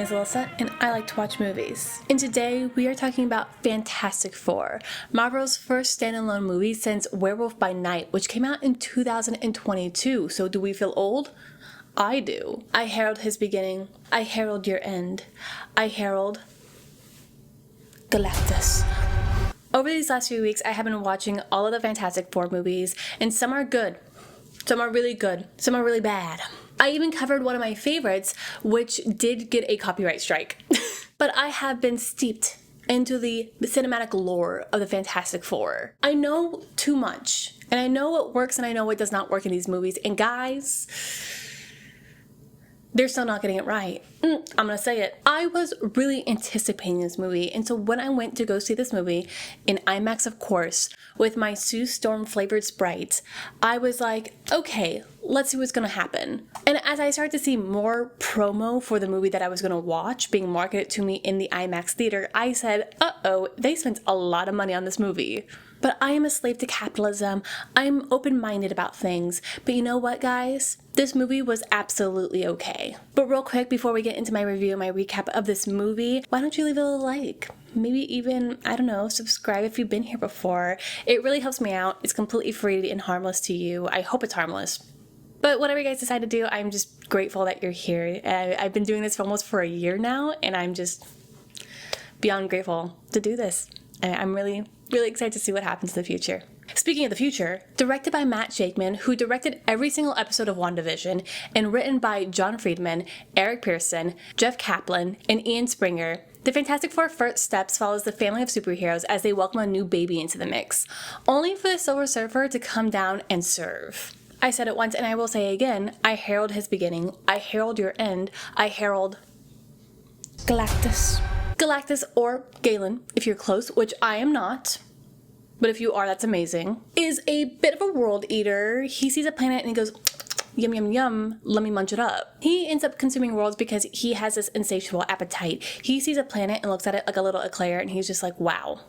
is Alyssa, and I like to watch movies. And today we are talking about Fantastic Four, Marvel's first standalone movie since Werewolf by Night, which came out in 2022. So do we feel old? I do. I herald his beginning. I herald your end. I herald Galactus. Over these last few weeks, I have been watching all of the Fantastic Four movies, and some are good. Some are really good. Some are really bad. I even covered one of my favorites, which did get a copyright strike. But I have been steeped into the cinematic lore of the Fantastic Four. I know too much, and I know what works and I know what does not work in these movies. And guys, they're still not getting it right. I'm gonna say it. I was really anticipating this movie, and so when I went to go see this movie, in IMAX of course, with my Sue Storm flavored Sprite, I was like, okay, let's see what's gonna happen. And as I started to see more promo for the movie that I was gonna watch being marketed to me in the IMAX theater, I said, uh-oh, they spent a lot of money on this movie. But I am a slave to capitalism. I'm open-minded about things. But you know what, guys? This movie was absolutely okay. But real quick, before we get into my review, my recap of this movie, why don't you leave it a like? Maybe even, I don't know, subscribe if you've been here before. It really helps me out. It's completely free and harmless to you. I hope it's harmless. But whatever you guys decide to do, I'm just grateful that you're here. I've been doing this for almost a year now, and I'm just beyond grateful to do this. I'm really excited to see what happens in the future. Speaking of the future, directed by Matt Shakman, who directed every single episode of WandaVision, and written by John Friedman, Eric Pearson, Jeff Kaplan, and Ian Springer, the Fantastic Four First Steps follows the family of superheroes as they welcome a new baby into the mix, only for the Silver Surfer to come down and serve. I said it once and I will say again, I herald his beginning, I herald your end, I herald Galactus. Galactus, or Galen, if you're close, which I am not, but if you are, that's amazing, is a bit of a world eater. He sees a planet and he goes, yum, yum, yum, let me munch it up. He ends up consuming worlds because he has this insatiable appetite. He sees a planet and looks at it like a little eclair, and he's just like, wow,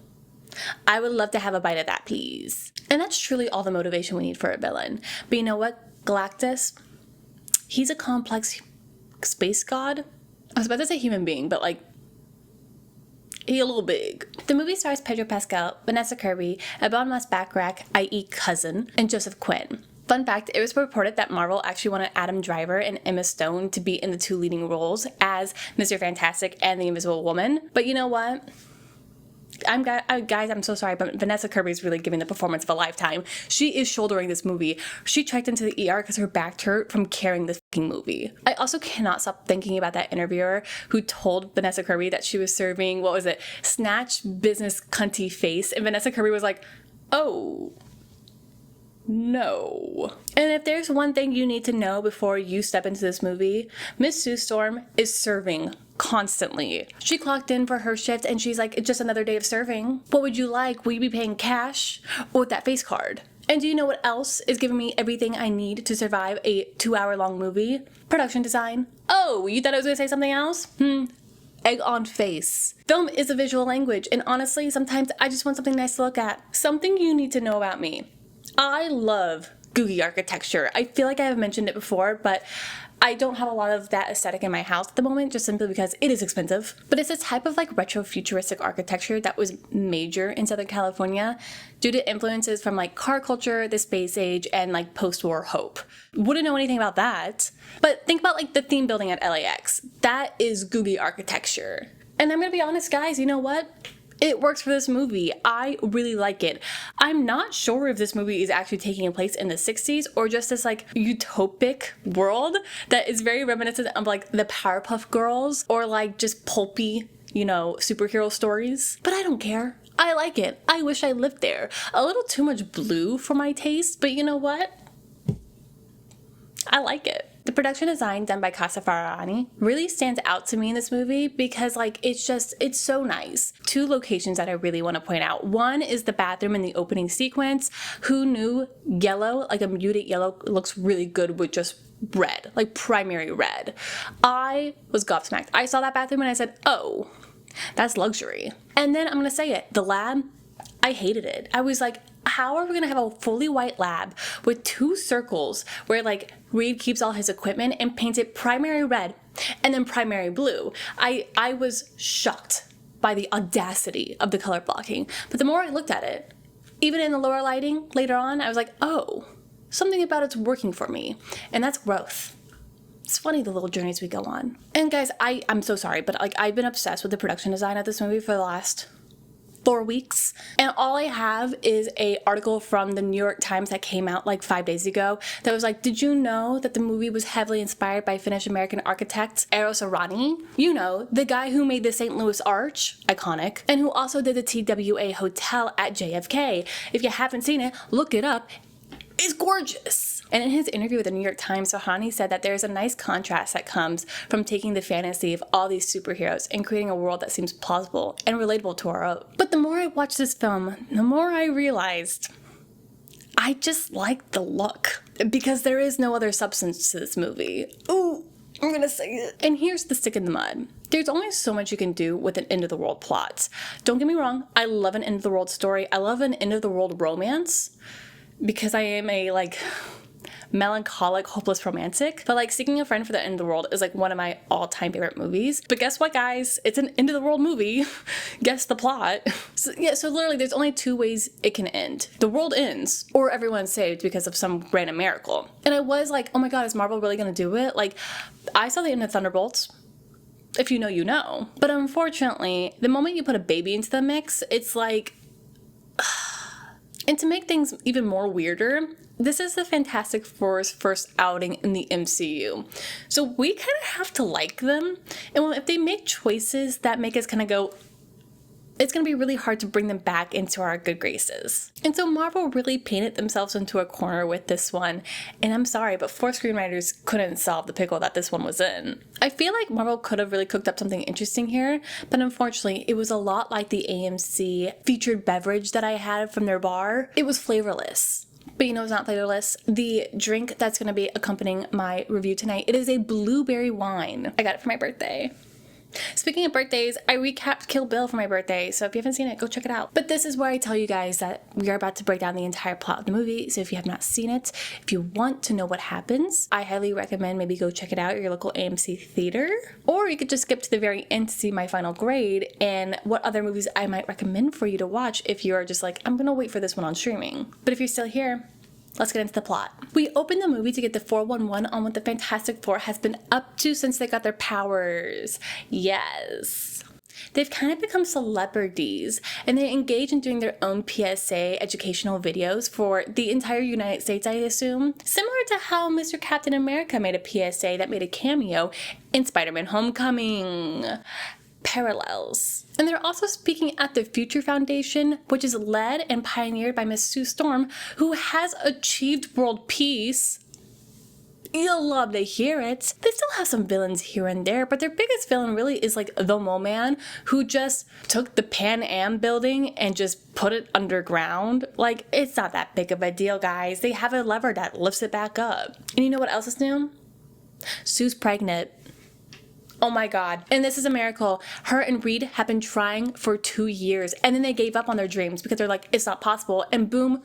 I would love to have a bite of that, please. And that's truly all the motivation we need for a villain. But you know what? Galactus, he's a complex space god. I was about to say human being, but like, he a little big. The movie stars Pedro Pascal, Vanessa Kirby, Ebon Moss-Bachrach, i.e. cousin, and Joseph Quinn. Fun fact, it was reported that Marvel actually wanted Adam Driver and Emma Stone to be in the two leading roles as Mr. Fantastic and the Invisible Woman. But you know what? Guys, I'm so sorry, but Vanessa Kirby is really giving the performance of a lifetime. She is shouldering this movie. She checked into the ER because her back hurt from carrying this fucking movie. I also cannot stop thinking about that interviewer who told Vanessa Kirby that she was serving, what was it, snatch business cunty face, and Vanessa Kirby was like, oh, no. And if there's one thing you need to know before you step into this movie, Miss Sue Storm is serving constantly. She clocked in for her shift and she's like, it's just another day of serving. What would you like? Will you be paying cash or with that face card? And do you know what else is giving me everything I need to survive a 2-hour-long movie? Production design. Oh, you thought I was gonna say something else? Egg on face. Film is a visual language, and honestly, sometimes I just want something nice to look at. Something you need to know about me. I love googie architecture. I feel like I have mentioned it before, but I don't have a lot of that aesthetic in my house at the moment, just simply because it is expensive. But it's a type of like retro-futuristic architecture that was major in Southern California due to influences from like car culture, the space age, and like post-war hope. Wouldn't know anything about that. But think about like the theme building at LAX. That is googie architecture. And I'm gonna be honest, guys, you know what? It works for this movie. I really like it. I'm not sure if this movie is actually taking place in the 60s or just this like utopic world that is very reminiscent of like the Powerpuff Girls or like just pulpy, you know, superhero stories. But I don't care. I like it. I wish I lived there. A little too much blue for my taste, but you know what? I like it. The production design done by Casa Farahani really stands out to me in this movie because like it's so nice. Two locations that I really want to point out. One is the bathroom in the opening sequence. Who knew yellow, like a muted yellow, looks really good with just red, like primary red. I was gobsmacked. I saw that bathroom and I said, oh, that's luxury. And then I'm gonna say it, the lab, I hated it. I was like, how are we gonna have a fully white lab with two circles where like Reed keeps all his equipment and paints it primary red? And then primary blue. I was shocked by the audacity of the color blocking. But the more I looked at it, even in the lower lighting later on, I was like, oh, something about it's working for me. And that's growth. It's funny the little journeys we go on. And guys, I'm so sorry, but like I've been obsessed with the production design of this movie for the last 4 weeks. And all I have is a article from the New York Times that came out like 5 days ago that was like, did you know that the movie was heavily inspired by Finnish-American architect Eero Saarinen? You know, the guy who made the St. Louis Arch, iconic, and who also did the TWA Hotel at JFK. If you haven't seen it, look it up. It's gorgeous. And in his interview with the New York Times, Saarinen said that there's a nice contrast that comes from taking the fantasy of all these superheroes and creating a world that seems plausible and relatable to our own. But the more I watched this film, the more I realized I just like the look, because there is no other substance to this movie. Ooh, I'm gonna say it. And here's the stick in the mud. There's only so much you can do with an end-of-the-world plot. Don't get me wrong, I love an end-of-the-world story. I love an end-of-the-world romance, because I am a, like, melancholic, hopeless romantic. But, like, Seeking a Friend for the End of the World is, like, one of my all-time favorite movies. But guess what, guys? It's an end-of-the-world movie. Guess the plot. So literally, there's only 2 ways it can end. The world ends, or everyone's saved because of some random miracle. And I was like, oh my god, is Marvel really gonna do it? Like, I saw the end of Thunderbolts. If you know, you know. But unfortunately, the moment you put a baby into the mix, it's like... And to make things even more weirder, this is the Fantastic Four's first outing in the MCU. So we kind of have to like them. And if they make choices that make us kind of go, it's going to be really hard to bring them back into our good graces. And so Marvel really painted themselves into a corner with this one. And I'm sorry, but 4 screenwriters couldn't solve the pickle that this one was in. I feel like Marvel could have really cooked up something interesting here, but unfortunately, it was a lot like the AMC featured beverage that I had from their bar. It was flavorless. But you know it's not flavorless? The drink that's going to be accompanying my review tonight, it is a blueberry wine. I got it for my birthday. Speaking of birthdays, I recapped Kill Bill for my birthday, so if you haven't seen it, go check it out. But this is where I tell you guys that we are about to break down the entire plot of the movie, so if you have not seen it, if you want to know what happens, I highly recommend maybe go check it out at your local AMC theater, or you could just skip to the very end to see my final grade and what other movies I might recommend for you to watch if you are just like, I'm gonna wait for this one on streaming. But if you're still here, let's get into the plot. We open the movie to get the 411 on what the Fantastic Four has been up to since they got their powers. Yes. They've kind of become celebrities, and they engage in doing their own PSA educational videos for the entire United States, I assume. Similar to how Mr. Captain America made a PSA that made a cameo in Spider-Man Homecoming. Parallels. And they're also speaking at the Future Foundation, which is led and pioneered by Miss Sue Storm, who has achieved world peace. You'll love to hear it. They still have some villains here and there, but their biggest villain really is like the Mole Man, who just took the Pan Am building and just put it underground. Like, it's not that big of a deal, guys. They have a lever that lifts it back up. And you know what else is new? Sue's pregnant. Oh my god. And this is a miracle. Her and Reed have been trying for 2 years, and then they gave up on their dreams because they're like, it's not possible. And boom,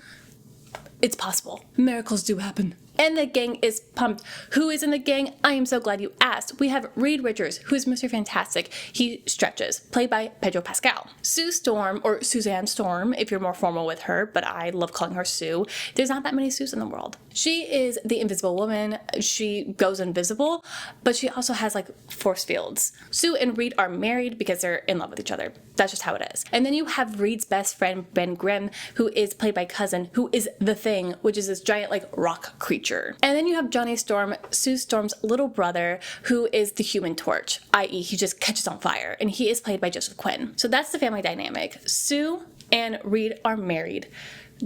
it's possible. Miracles do happen. And the gang is pumped. Who is in the gang? I am so glad you asked. We have Reed Richards, who is Mr. Fantastic. He stretches, played by Pedro Pascal. Sue Storm, or Suzanne Storm, if you're more formal with her, but I love calling her Sue. There's not that many Sues in the world. She is the Invisible Woman. She goes invisible, but she also has like force fields. Sue and Reed are married because they're in love with each other. That's just how it is. And then you have Reed's best friend, Ben Grimm, who is played by Cousin, who is the Thing, which is this giant like rock creature. And then you have Johnny Storm, Sue Storm's little brother, who is the Human Torch, i.e. he just catches on fire, and he is played by Joseph Quinn. So that's the family dynamic. Sue and Reed are married.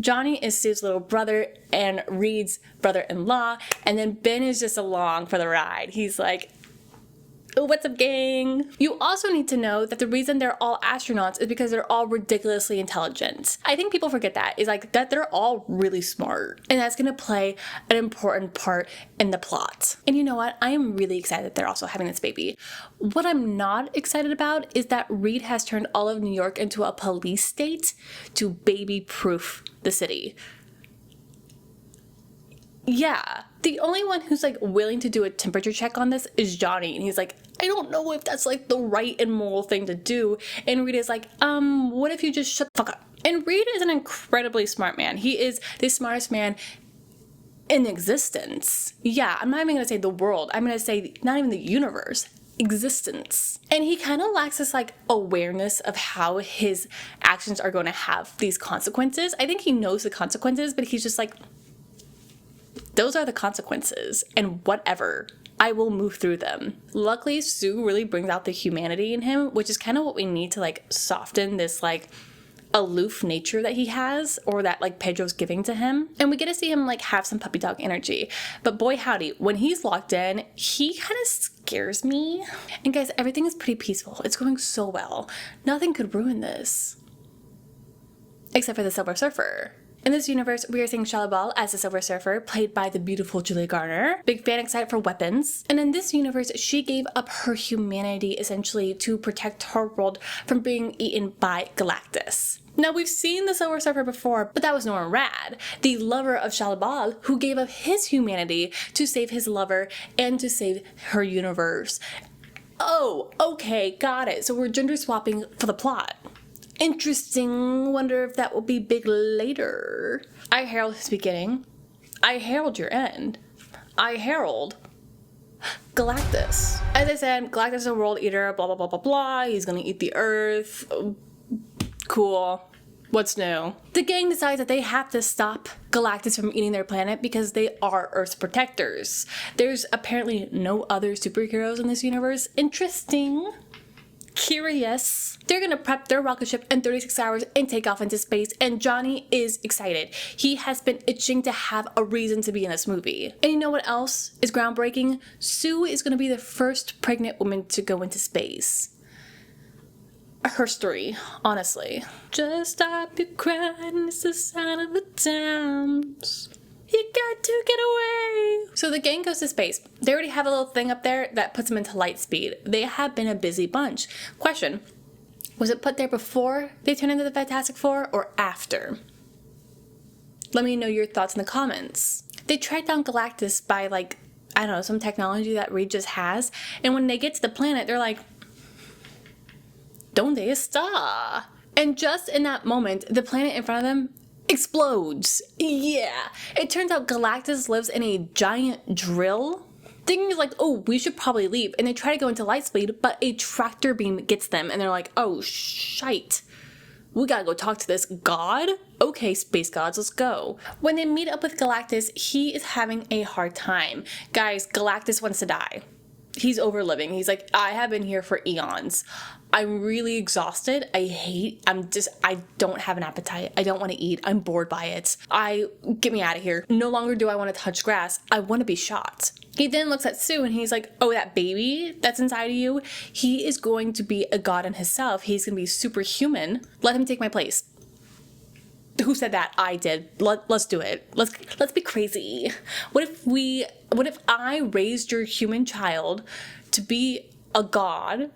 Johnny is Sue's little brother and Reed's brother-in-law, and then Ben is just along for the ride. He's like, oh, what's up, gang? You also need to know that the reason they're all astronauts is because they're all ridiculously intelligent. I think people forget that, is like that they're all really smart, and that's gonna play an important part in the plot. And you know what? I am really excited that they're also having this baby. What I'm not excited about is that Reed has turned all of New York into a police state to baby-proof the city. Yeah. The only one who's like willing to do a temperature check on this is Johnny. And he's like, I don't know if that's like the right and moral thing to do. And Reed is like, what if you just shut the fuck up? And Reed is an incredibly smart man. He is the smartest man in existence. Yeah, I'm not even gonna say the world. I'm gonna say not even the universe. Existence. And he kind of lacks this like awareness of how his actions are going to have these consequences. I think he knows the consequences, but he's just like, those are the consequences, and whatever. I will move through them. Luckily, Sue really brings out the humanity in him, which is kind of what we need to like soften this like aloof nature that he has, or that like Pedro's giving to him. And we get to see him like have some puppy dog energy. But boy howdy, when he's locked in, he kind of scares me. And guys, everything is pretty peaceful. It's going so well. Nothing could ruin this. Except for the Silver Surfer. In this universe, we are seeing Shia LaBeouf as the Silver Surfer, played by the beautiful Julia Garner. Big fan, excited for weapons. And in this universe, she gave up her humanity essentially to protect her world from being eaten by Galactus. Now, we've seen the Silver Surfer before, but that was Norman Rad, the lover of Shia LaBeouf, who gave up his humanity to save his lover and to save her universe. Oh, okay, got it. So we're gender swapping for the plot. Interesting. Wonder if that will be big later. I herald his beginning. I herald your end. I herald Galactus. As I said, Galactus is a world eater, blah, blah, blah, blah, blah. He's gonna eat the Earth. Cool. What's new? The gang decides that they have to stop Galactus from eating their planet because they are Earth's protectors. There's apparently no other superheroes in this universe. Interesting. Curious. They're gonna prep their rocket ship in 36 hours and take off into space, and Johnny is excited. He has been itching to have a reason to be in this movie. And you know what else is groundbreaking? Sue is gonna be the first pregnant woman to go into space. Her story, honestly. Just stop your crying, it's the sign of the times. You got to get away. So the gang goes to space. They already have a little thing up there that puts them into light speed. They have been a busy bunch. Question, was it put there before they turned into the Fantastic Four or after? Let me know your thoughts in the comments. They track down Galactus by like, I don't know, some technology that Reed just has. And when they get to the planet, they're like, ¿Dónde está? And just in that moment, the planet in front of them explodes. Yeah. It turns out Galactus lives in a giant drill. Thinking is like, oh, we should probably leave. And they try to go into light speed, but a tractor beam gets them. And they're like, oh, shite. We gotta go talk to this god? Okay, space gods, let's go. When they meet up with Galactus, he is having a hard time. Guys, Galactus wants to die. He's overliving. He's like, I have been here for eons. I'm really exhausted. I don't have an appetite. I don't want to eat. I'm bored by it. Get me out of here. No longer do I want to touch grass. I want to be shot. He then looks at Sue and he's like, oh, that baby that's inside of you, he is going to be a god in himself. He's going to be superhuman. Let him take my place. Who said that? I did. Let's do it. Let's be crazy. What if I raised your human child to be a god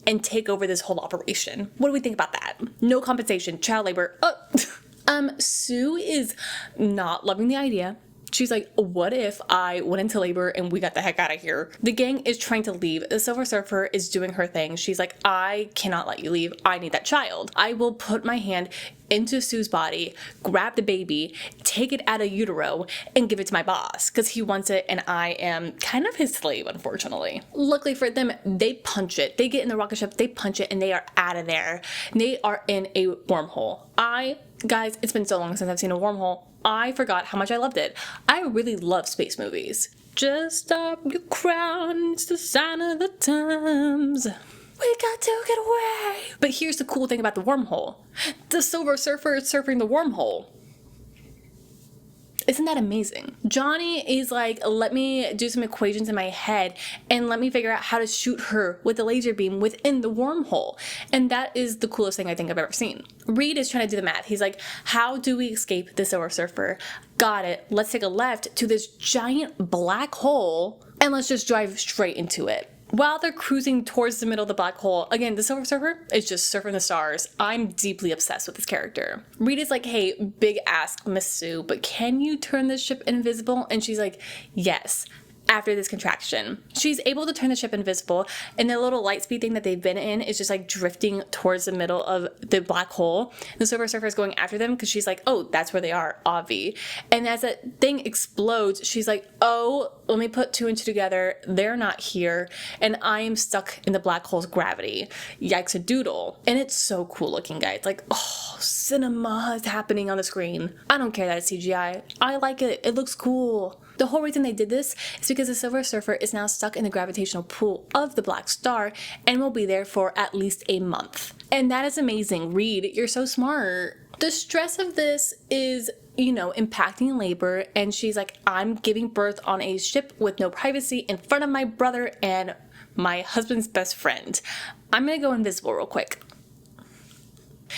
and take over this whole operation? What do we think about that? No compensation, child labor. Sue is not loving the idea. She's like, what if I went into labor and we got the heck out of here? The gang is trying to leave. The Silver Surfer is doing her thing. She's like, I cannot let you leave. I need that child. I will put my hand into Sue's body, grab the baby, take it out of utero, and give it to my boss because he wants it and I am kind of his slave, unfortunately. Luckily for them, they punch it. They get in the rocket ship, they punch it, and they are out of there. They are in a wormhole. Guys, it's been so long since I've seen a wormhole. I forgot how much I loved it. I really love space movies. Just stop your crown, it's the sign of the times. We got to get away. But here's the cool thing about the wormhole. The Silver Surfer is surfing the wormhole. Isn't that amazing? Johnny is like, let me do some equations in my head and let me figure out how to shoot her with a laser beam within the wormhole. And that is the coolest thing I think I've ever seen. Reed is trying to do the math. He's like, how do we escape the Silver Surfer? Got it. Let's take a left to this giant black hole and let's just drive straight into it. While they're cruising towards the middle of the black hole, again, the Silver Surfer is just surfing the stars. I'm deeply obsessed with this character. Reed is like, hey, big ask, Miss Sue, but can you turn this ship invisible? And she's like, yes. After this contraction, she's able to turn the ship invisible, and the little light speed thing that they've been in is just like drifting towards the middle of the black hole. The Silver Surfer is going after them because she's like, oh, that's where they are, Avi. And as that thing explodes, she's like, oh, let me put two and two together. They're not here, and I am stuck in the black hole's gravity. Yikes a doodle. And it's so cool looking, guys. Like, oh, cinema is happening on the screen. I don't care that it's CGI. I like it. It looks cool. The whole reason they did this is because the Silver Surfer is now stuck in the gravitational pull of the Black Star and will be there for at least a month. And that is amazing. Reed, you're so smart. The stress of this is, impacting labor, and she's like, I'm giving birth on a ship with no privacy in front of my brother and my husband's best friend. I'm gonna go invisible real quick.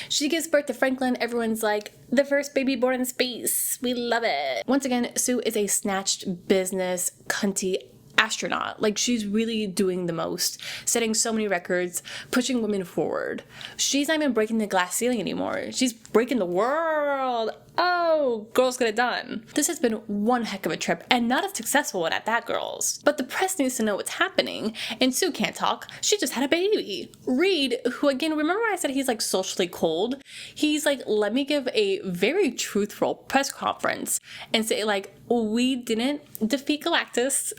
She gives birth to Franklin. Everyone's like, the first baby born in space. We love it. Once again, Sue is a snatched business cunty astronaut. Like, she's really doing the most, setting so many records, pushing women forward. She's not even breaking the glass ceiling anymore. She's breaking the world. Oh, girls get it done. This has been one heck of a trip, and not a successful one at that, girls. But the press needs to know what's happening, and Sue can't talk. She just had a baby. Reed, who again, remember I said he's like socially cold? He's like, let me give a very truthful press conference and say like, we didn't defeat Galactus.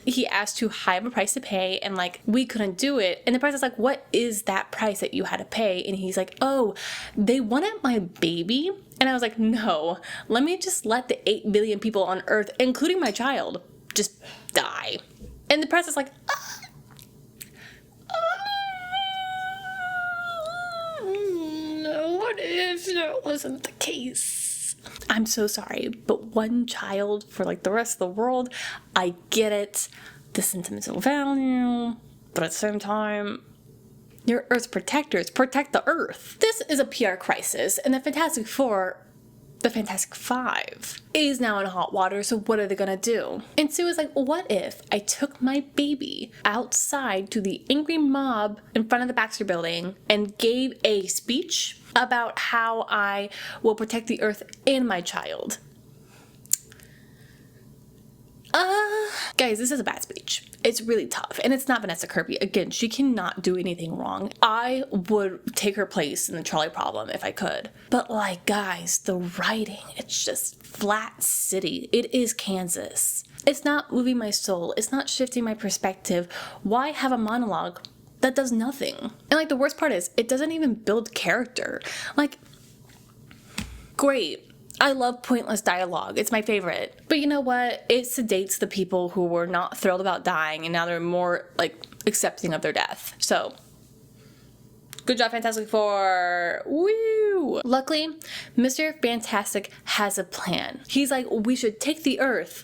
He asked too high of a price to pay, and like, we couldn't do it. And the price is like, what is that price that you had to pay? And he's like, oh, they wanted my baby. And I was like, no, let me just let the 8 billion people on Earth, including my child, just die. And the press is like, what if that wasn't the case? I'm so sorry, but one child for like the rest of the world, I get it, the sentimental value, but at the same time, your Earth's protectors protect the Earth. This is a PR crisis, and the Fantastic Four, the Fantastic Five, is now in hot water, so what are they gonna do? And Sue is like, what if I took my baby outside to the angry mob in front of the Baxter Building and gave a speech about how I will protect the Earth and my child? Guys, this is a bad speech. It's really tough, and it's not Vanessa Kirby. Again, she cannot do anything wrong. I would take her place in the trolley problem if I could. But like, guys, the writing, it's just flat city. It is Kansas. It's not moving my soul. It's not shifting my perspective. Why have a monologue that does nothing? And like, the worst part is, it doesn't even build character. Like, great. I love pointless dialogue. It's my favorite. But you know what? It sedates the people who were not thrilled about dying, and now they're more, like, accepting of their death. So, good job, Fantastic Four. Woo! Luckily, Mr. Fantastic has a plan. He's like, we should take the Earth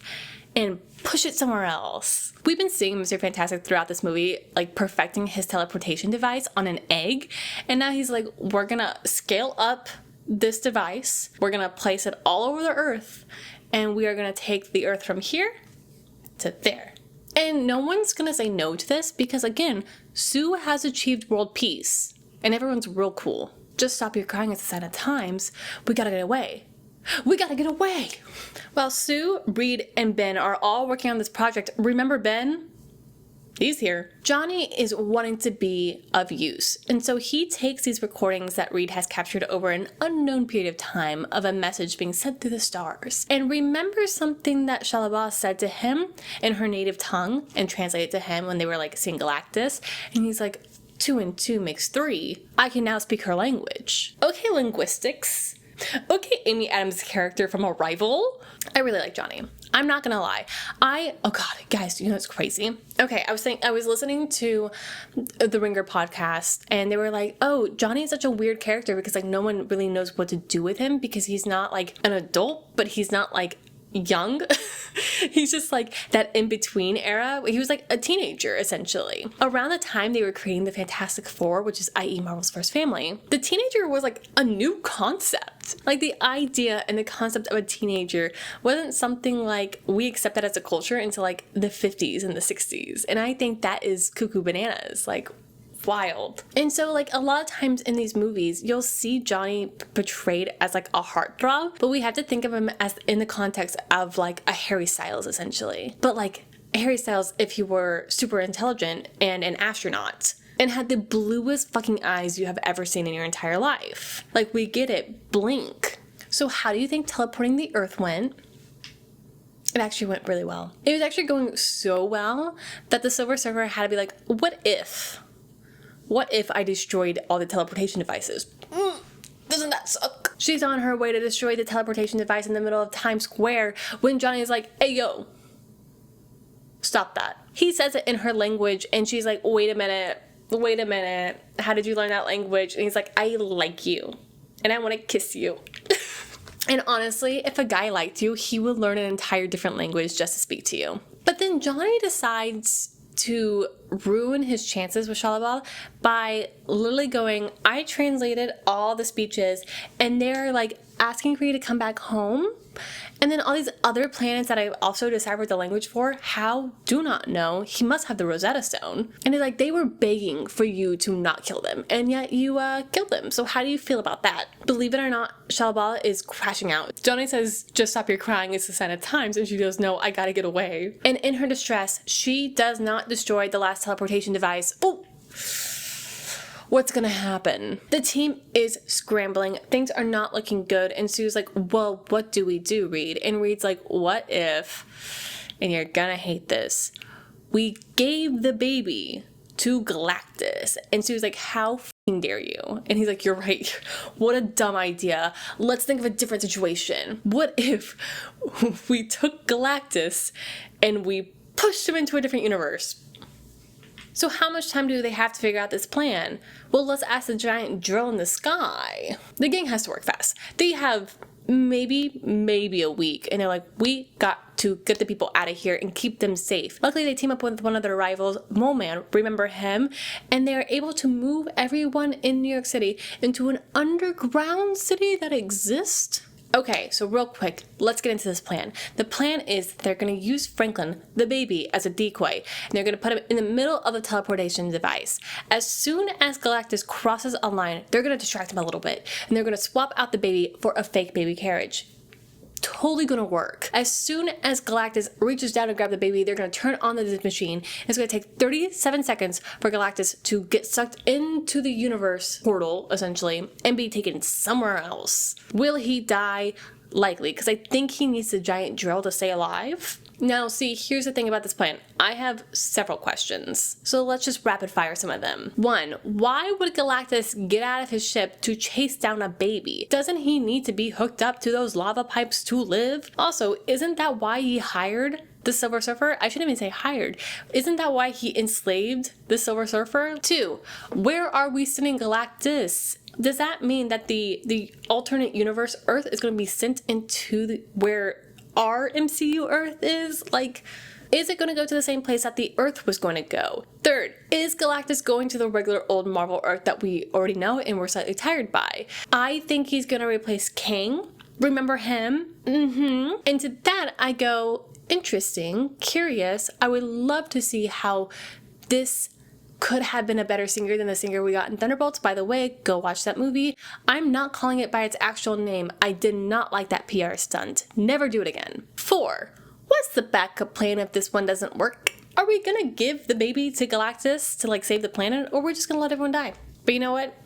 and push it somewhere else. We've been seeing Mr. Fantastic throughout this movie, like, perfecting his teleportation device on an egg. And now he's like, we're gonna scale up this device, we're gonna place it all over the Earth, and we are gonna take the Earth from here to there. And no one's gonna say no to this because, again, Sue has achieved world peace, and everyone's real cool. Just stop your crying. It's a sign of times. We gotta get away. We gotta get away. While Sue, Reed, and Ben are all working on this project, remember Ben? He's here. Johnny is wanting to be of use, and so he takes these recordings that Reed has captured over an unknown period of time of a message being sent through the stars, and remembers something that Shalabah said to him in her native tongue and translated to him when they were like seeing Galactus, and he's like, 2 and 2 makes 3. I can now speak her language. Okay, linguistics. Okay, Amy Adams' character from Arrival. I really like Johnny. I'm not gonna lie. Oh god, guys, you know it's crazy. Okay, I was listening to the Ringer podcast, and they were like, oh, Johnny is such a weird character because like no one really knows what to do with him because he's not like an adult, but he's not like young. He's just like that in-between era. He was like a teenager, essentially. Around the time they were creating the Fantastic Four, which is i.e. Marvel's first family, the teenager was like a new concept. Like the idea and the concept of a teenager wasn't something like we accepted as a culture until like the 50s and the 60s. And I think that is cuckoo bananas. Like, wild. And so like a lot of times in these movies you'll see Johnny portrayed as like a heartthrob, but we have to think of him as in the context of like a Harry Styles essentially. But like Harry Styles if he were super intelligent and an astronaut and had the bluest fucking eyes you have ever seen in your entire life. Like, we get it. Blink. So how do you think teleporting the Earth went? It actually went really well. It was actually going so well that the Silver Surfer had to be like, what if I destroyed all the teleportation devices? Doesn't that suck? She's on her way to destroy the teleportation device in the middle of Times Square when Johnny's like, hey, yo, stop that. He says it in her language and she's like, wait a minute. How did you learn that language? And he's like, I like you and I want to kiss you. And honestly, if a guy liked you, he would learn an entire different language just to speak to you. But then Johnny decides to ruin his chances with Shalabal by literally going, I translated all the speeches and they're like asking for you to come back home. And then all these other planets that I've also deciphered the language for, how? Do not know. He must have the Rosetta Stone. And it's like, they were begging for you to not kill them, and yet you killed them. So how do you feel about that? Believe it or not, Shalabala is crashing out. Johnny says, just stop your crying, it's a sign of times. And she goes, no, I gotta get away. And in her distress, she does not destroy the last teleportation device. Oh! What's gonna happen? The team is scrambling. Things are not looking good. And Sue's like, well, what do we do, Reed? And Reed's like, what if, and you're gonna hate this, we gave the baby to Galactus? And Sue's like, how f***ing dare you? And he's like, you're right. What a dumb idea. Let's think of a different situation. What if we took Galactus and we pushed him into a different universe? So how much time do they have to figure out this plan? Well, let's ask the giant drill in the sky. The gang has to work fast. They have maybe a week, and they're like, we got to get the people out of here and keep them safe. Luckily, they team up with one of their rivals, Mole Man, remember him? And they're able to move everyone in New York City into an underground city that exists. Okay, so real quick, let's get into this plan. The plan is they're going to use Franklin, the baby, as a decoy, and they're going to put him in the middle of the teleportation device. As soon as Galactus crosses a line, they're going to distract him a little bit, and they're going to swap out the baby for a fake baby carriage. Totally gonna work. As soon as Galactus reaches down to grab the baby, they're gonna turn on the machine. It's gonna take 37 seconds for Galactus to get sucked into the universe portal, essentially, and be taken somewhere else. Will he die? Likely, because I think he needs the giant drill to stay alive. Now, see, here's the thing about this plan. I have several questions, so let's just rapid fire some of them. 1, why would Galactus get out of his ship to chase down a baby? Doesn't he need to be hooked up to those lava pipes to live? Also, isn't that why he hired the Silver Surfer? I shouldn't even say hired. Isn't that why he enslaved the Silver Surfer? 2, where are we sending Galactus? Does that mean that the alternate universe Earth is going to be sent into where our MCU Earth is? Like, is it going to go to the same place that the Earth was going to go? 3rd, is Galactus going to the regular old Marvel Earth that we already know and we're slightly tired by? I think he's going to replace Kang. Remember him? And to that I go, interesting, curious. I would love to see how this could have been a better singer than the singer we got in Thunderbolts. By the way, go watch that movie. I'm not calling it by its actual name. I did not like that PR stunt. Never do it again. 4, what's the backup plan if this one doesn't work? Are we gonna give the baby to Galactus to like save the planet, or we're just gonna let everyone die? But you know what?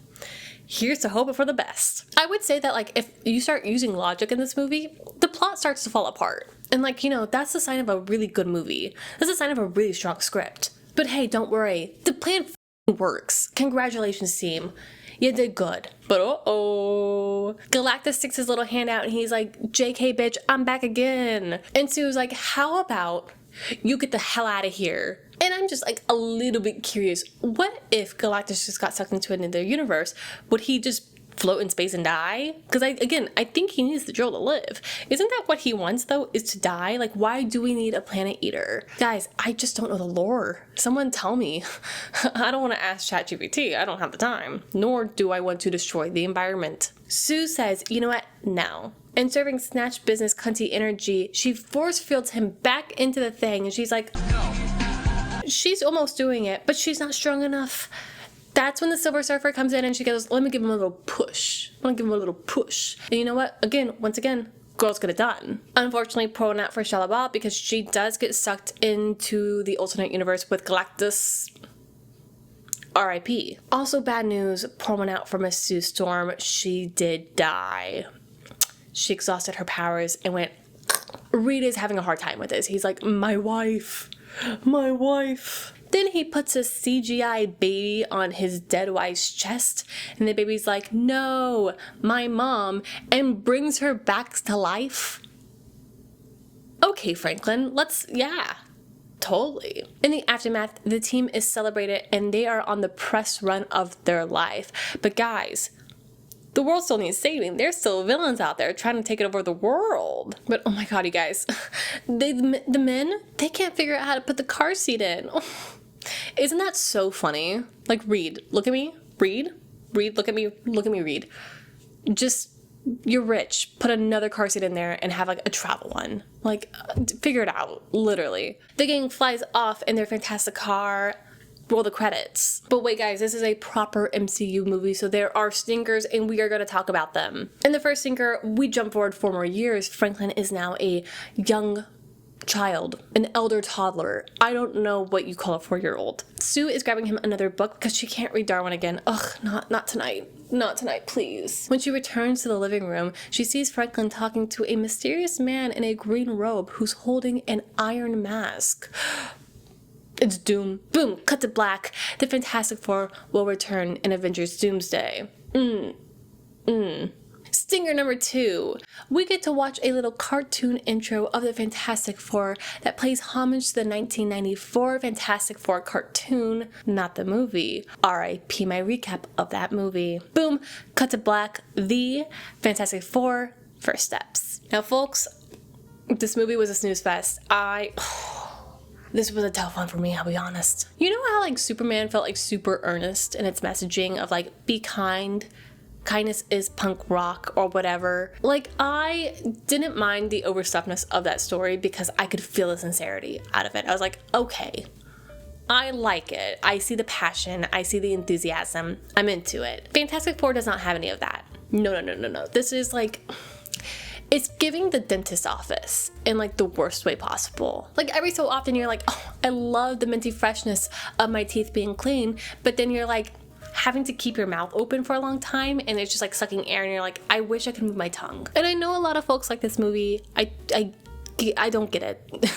Here's to hope for the best. I would say that like if you start using logic in this movie, the plot starts to fall apart. And like, you know, that's a sign of a really good movie. That's a sign of a really strong script. But hey, don't worry. The plan works. Congratulations, team. You did good. But uh-oh. Galactus sticks his little hand out and he's like, JK, bitch, I'm back again. And Sue's like, how about you get the hell out of here? And I'm just like a little bit curious. What if Galactus just got sucked into another universe? Would he just float in space and die? Because I think he needs the drill to live. Isn't that what he wants though, is to die? Like, why do we need a planet eater? Guys, I just don't know the lore. Someone tell me. I don't want to ask ChatGPT. I don't have the time. Nor do I want to destroy the environment. Sue says, you know what? No. And serving snatch business cunty energy, she force fields him back into the thing, and she's like, no. She's almost doing it, but she's not strong enough. That's when the Silver Surfer comes in and she goes, let me give him a little push. And you know what? Once again, girls get it done. Unfortunately, pour one out for Shalabah because she does get sucked into the alternate universe with Galactus. R.I.P. Also bad news, pour one out for Miss Sue Storm. She did die. She exhausted her powers and went, Reed is having a hard time with this. He's like, my wife. Then he puts a CGI baby on his dead wife's chest, and the baby's like, no, my mom, and brings her back to life. Okay, Franklin, totally. In the aftermath, the team is celebrated, and they are on the press run of their life. But guys, the world still needs saving. There's still villains out there trying to take it over the world. But oh my god, you guys. The men, they can't figure out how to put the car seat in. Oh, isn't that so funny? Like, Reed, look at me. Reed, look at me, Reed. Just, you're rich. Put another car seat in there and have like a travel one. Like, figure it out, literally. The gang flies off in their fantastic car. Roll the credits. But wait guys, this is a proper MCU movie, so there are stinkers and we are going to talk about them. In the first stinker, we jump forward 4 more years. Franklin is now a young child, an elder toddler. I don't know what you call a 4-year-old. Sue is grabbing him another book because she can't read Darwin again. Ugh, not tonight. Not tonight, please. When she returns to the living room, she sees Franklin talking to a mysterious man in a green robe who's holding an iron mask. It's Doom. Boom, cut to black. The Fantastic Four will return in Avengers Doomsday. Stinger number 2. We get to watch a little cartoon intro of the Fantastic Four that plays homage to the 1994 Fantastic Four cartoon, not the movie. R.I.P. my recap of that movie. Boom, cut to black. The Fantastic Four First Steps. Now folks, this movie was a snooze fest. This was a tough one for me, I'll be honest. You know how like Superman felt like super earnest in its messaging of like, be kind, kindness is punk rock or whatever. Like, I didn't mind the overstuffedness of that story because I could feel the sincerity out of it. I was like, okay, I like it. I see the passion. I see the enthusiasm. I'm into it. Fantastic Four does not have any of that. No. This is like, it's giving the dentist's office in like the worst way possible. Like every so often you're like, oh, I love the minty freshness of my teeth being clean. But then you're like having to keep your mouth open for a long time and it's just like sucking air and you're like, I wish I could move my tongue. And I know a lot of folks like this movie. I don't get it.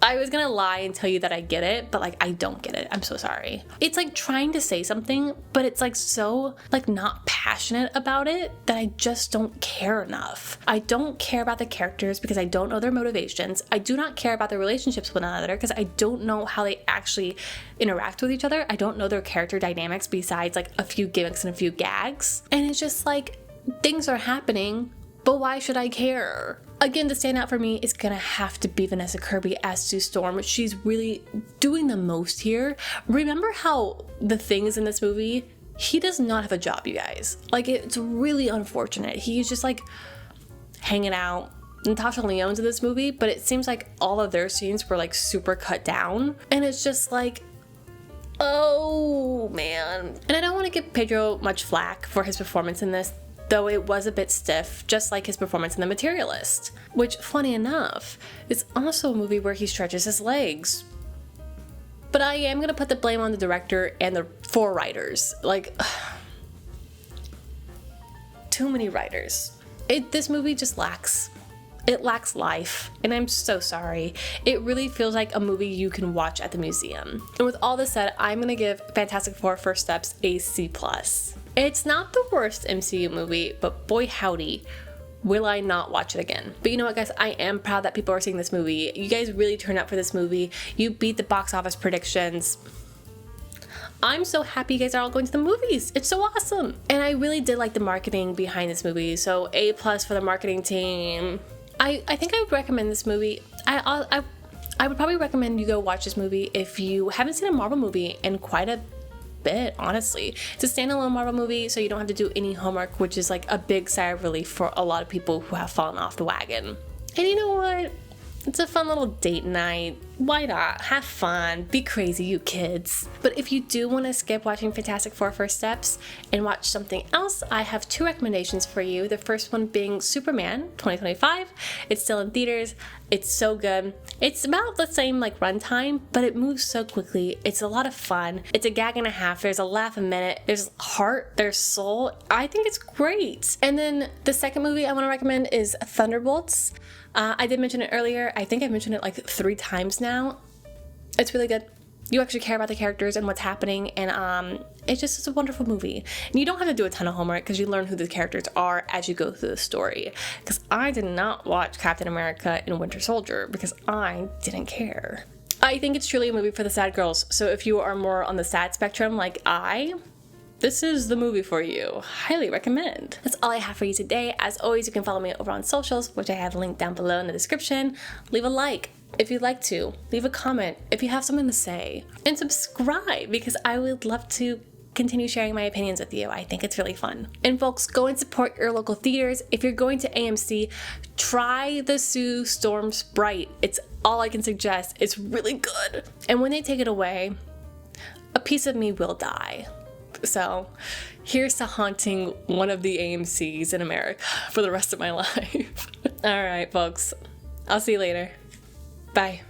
I was gonna lie and tell you that I get it, but like I don't get it. I'm so sorry. It's like trying to say something, but it's like so like not passionate about it that I just don't care enough. I don't care about the characters because I don't know their motivations. I do not care about their relationships with one another because I don't know how they actually interact with each other. I don't know their character dynamics besides like a few gimmicks and a few gags. And it's just like things are happening, but why should I care? Again, the standout for me is gonna have to be Vanessa Kirby as Sue Storm. She's really doing the most here. Remember how the Things in this movie, he does not have a job, you guys. Like, it's really unfortunate. He's just like hanging out. Natasha Lyonne's in this movie, but it seems like all of their scenes were like super cut down. And it's just like, oh man. And I don't want to give Pedro much flack for his performance in this, though it was a bit stiff, just like his performance in The Materialist, which, funny enough, is also a movie where he stretches his legs. But I am gonna put the blame on the director and the 4 writers. Like, too many writers. This movie just lacks. It lacks life, and I'm so sorry. It really feels like a movie you can watch at the museum. And with all this said, I'm gonna give Fantastic Four First Steps a C+. It's not the worst MCU movie, but boy howdy, will I not watch it again. But you know what guys, I am proud that people are seeing this movie. You guys really turned out for this movie. You beat the box office predictions. I'm so happy you guys are all going to the movies. It's so awesome. And I really did like the marketing behind this movie. So A+ for the marketing team. I think I would recommend this movie. I would probably recommend you go watch this movie if you haven't seen a Marvel movie in quite a bit, honestly. It's a standalone Marvel movie, so you don't have to do any homework, which is like a big sigh of relief for a lot of people who have fallen off the wagon. And you know what? It's a fun little date night. Why not? Have fun. Be crazy, you kids. But if you do want to skip watching Fantastic Four First Steps and watch something else, I have 2 recommendations for you. The first one being Superman 2025. It's still in theaters. It's so good. It's about the same like runtime, but it moves so quickly. It's a lot of fun. It's a gag and a half. There's a laugh a minute. There's heart. There's soul. I think it's great. And then the second movie I want to recommend is Thunderbolts. I did mention it earlier. I think I mentioned it like 3 times now. It's really good. You actually care about the characters and what's happening, and it's a wonderful movie. And you don't have to do a ton of homework because you learn who the characters are as you go through the story. Because I did not watch Captain America and Winter Soldier because I didn't care. I think it's truly a movie for the sad girls. So if you are more on the sad spectrum like this is the movie for you. Highly recommend. That's all I have for you today. As always, you can follow me over on socials, which I have linked down below in the description. Leave a like if you'd like to. Leave a comment if you have something to say. And subscribe because I would love to continue sharing my opinions with you. I think it's really fun. And folks, go and support your local theaters. If you're going to AMC, try the Sue Storm Sprite. It's all I can suggest. It's really good. And when they take it away, a piece of me will die. So here's to haunting one of the AMCs in America for the rest of my life. All right, folks. I'll see you later. Bye.